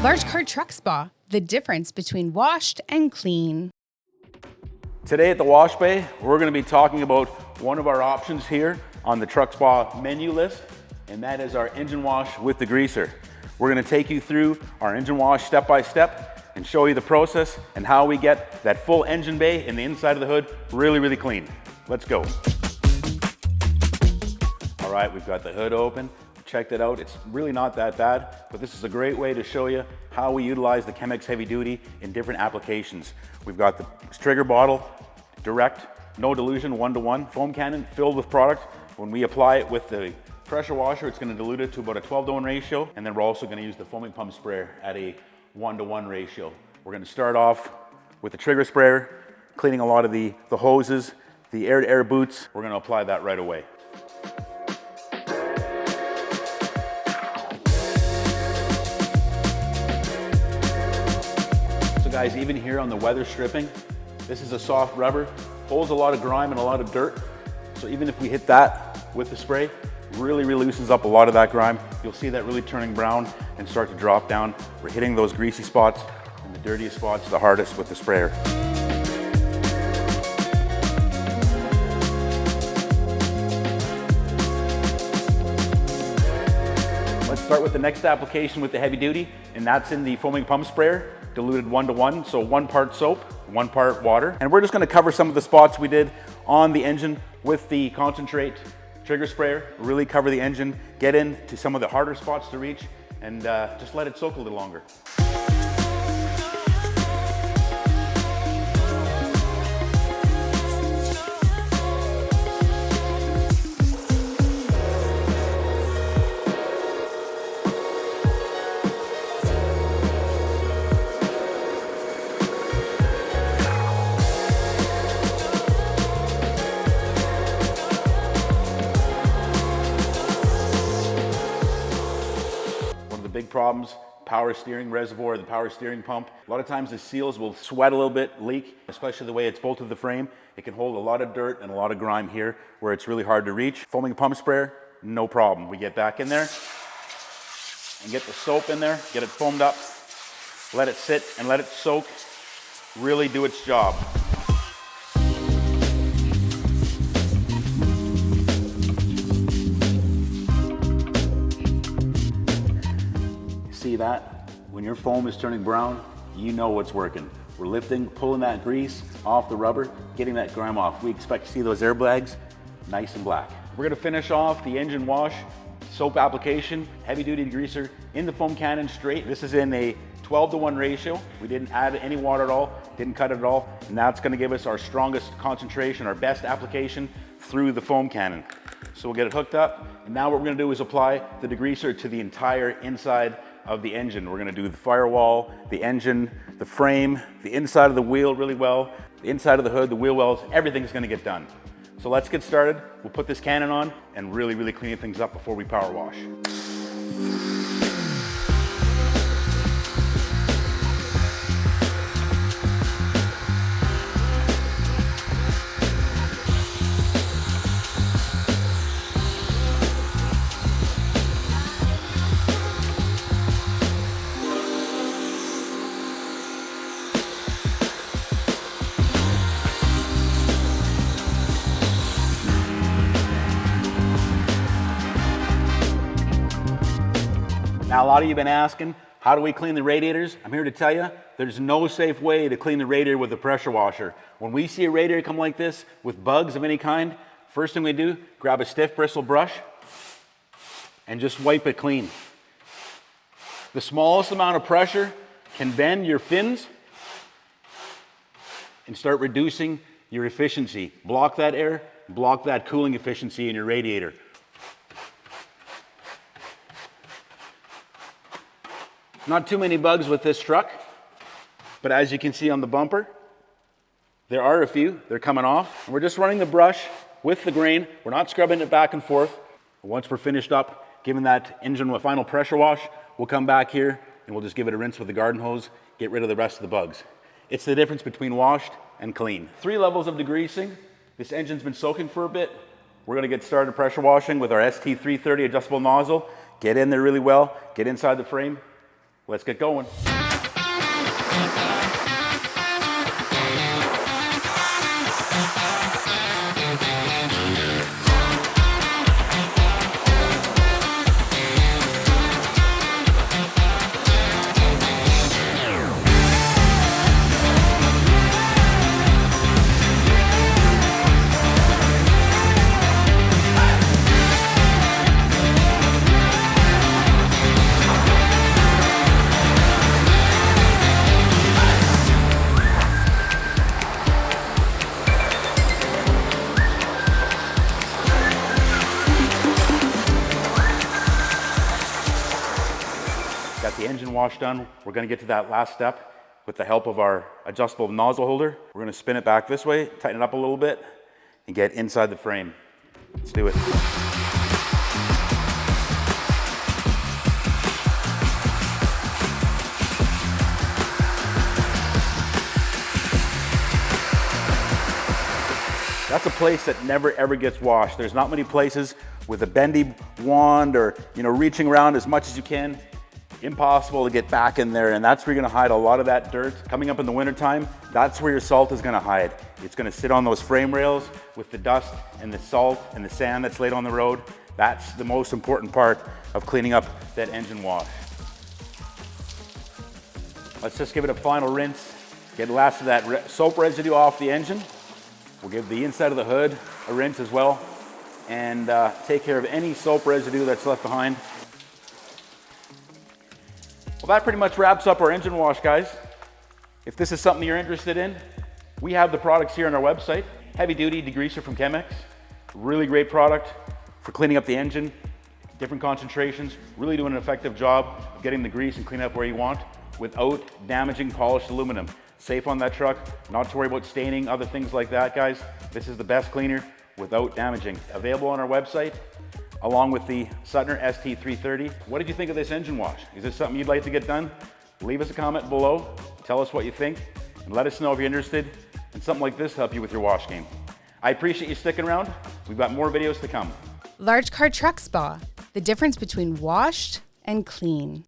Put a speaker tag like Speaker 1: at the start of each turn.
Speaker 1: Large car truck spa, the difference between washed and clean.
Speaker 2: Today at the wash bay, we're going to be talking about one of our options here on the truck spa menu list, and that is our engine wash with degreaser. We're going to take you through our engine wash step by step and show you the process and how we get that full engine bay and the inside of the hood really clean. Let's go. All right, we've got the hood open. Checked it out. It's really not that bad, but this is a great way to show you how we utilize the Chem-X heavy duty in different applications. We've got the trigger bottle, direct, no dilution, 1-to-1 foam cannon filled with product. When we apply it with the pressure washer, it's going to dilute it to about a 12-to-1 ratio, and then we're also going to use the foaming pump sprayer at a 1-to-1 ratio. We're going to start off with the trigger sprayer, cleaning a lot of the hoses, the air-to-air boots. We're going to apply that right away. Guys, even here on the weather stripping, this is a soft rubber, holds a lot of grime and a lot of dirt. So even if we hit that with the spray, really loosens up a lot of that grime. You'll see that really turning brown and start to drop down. We're hitting those greasy spots and the dirtiest spots the hardest with the sprayer. Let's start with the next application with the heavy duty, and that's in the foaming pump sprayer. Diluted 1-to-1, so 1 part soap, 1 part water. And we're just gonna cover some of the spots we did on the engine with the concentrate trigger sprayer, really cover the engine, get into some of the harder spots to reach, and just let it soak a little longer. Big problems, power steering reservoir, the power steering pump. A lot of times the seals will sweat a little bit, leak, especially the way it's bolted to the frame. It can hold a lot of dirt and a lot of grime here where it's really hard to reach. Foaming pump sprayer, no problem. We get back in there and get the soap in there, get it foamed up, let it sit and let it soak, really do its job. See that? When your foam is turning brown, you know what's working. We're lifting, pulling that grease off the rubber, getting that grime off. We expect to see those airbags nice and black. We're gonna finish off the engine wash, soap application, heavy duty degreaser in the foam cannon straight. This is in a 12-to-1 ratio. We didn't add any water at all, didn't cut it at all, and that's gonna give us our strongest concentration, our best application through the foam cannon. So we'll get it hooked up, and now what we're gonna do is apply the degreaser to the entire inside of the engine. We're gonna do the firewall, the engine, the frame, the inside of the wheel really well, the inside of the hood, the wheel wells, everything's gonna get done. So let's get started. We'll put this cannon on and really clean things up before we power wash. Now, a lot of you have been asking, how do we clean the radiators? I'm here to tell you, there's no safe way to clean the radiator with a pressure washer. When we see a radiator come like this with bugs of any kind, first thing we do, grab a stiff bristle brush and just wipe it clean. The smallest amount of pressure can bend your fins and start reducing your efficiency. Block that air, block that cooling efficiency in your radiator. Not too many bugs with this truck, but as you can see on the bumper, there are a few. They're coming off. And we're just running the brush with the grain. We're not scrubbing it back and forth. Once we're finished up, giving that engine a final pressure wash, we'll come back here and we'll just give it a rinse with the garden hose, get rid of the rest of the bugs. It's the difference between washed and clean. 3 levels of degreasing. This engine's been soaking for a bit. We're gonna get started pressure washing with our ST330 adjustable nozzle. Get in there really well, get inside the frame, Let's get going. Got the engine wash done. We're gonna get to that last step with the help of our adjustable nozzle holder. We're gonna spin it back this way, tighten it up a little bit, and get inside the frame. Let's do it. That's a place that never ever gets washed. There's not many places with a bendy wand or reaching around as much as you can. Impossible to get back in there, and that's where you're gonna hide a lot of that dirt. Coming up in the wintertime, that's where your salt is gonna hide. It's gonna sit on those frame rails with the dust and the salt and the sand that's laid on the road. That's the most important part of cleaning up that engine wash. Let's just give it a final rinse. Get the last of that soap residue off the engine. We'll give the inside of the hood a rinse as well, and take care of any soap residue that's left behind. Well, that pretty much wraps up our engine wash, guys. If this is something you're interested in, we have the products here on our website. Heavy duty degreaser from Chem-X. Really great product for cleaning up the engine, different concentrations, really doing an effective job of getting the grease and clean up where you want without damaging polished aluminum. Safe on that truck, not to worry about staining, other things like that, guys. This is the best cleaner without damaging. Available on our website, along with the Suttner ST330. What did you think of this engine wash? Is this something you'd like to get done? Leave us a comment below, tell us what you think, and let us know if you're interested in something like this to help you with your wash game. I appreciate you sticking around. We've got more videos to come.
Speaker 1: Large car truck spa. The difference between washed and clean.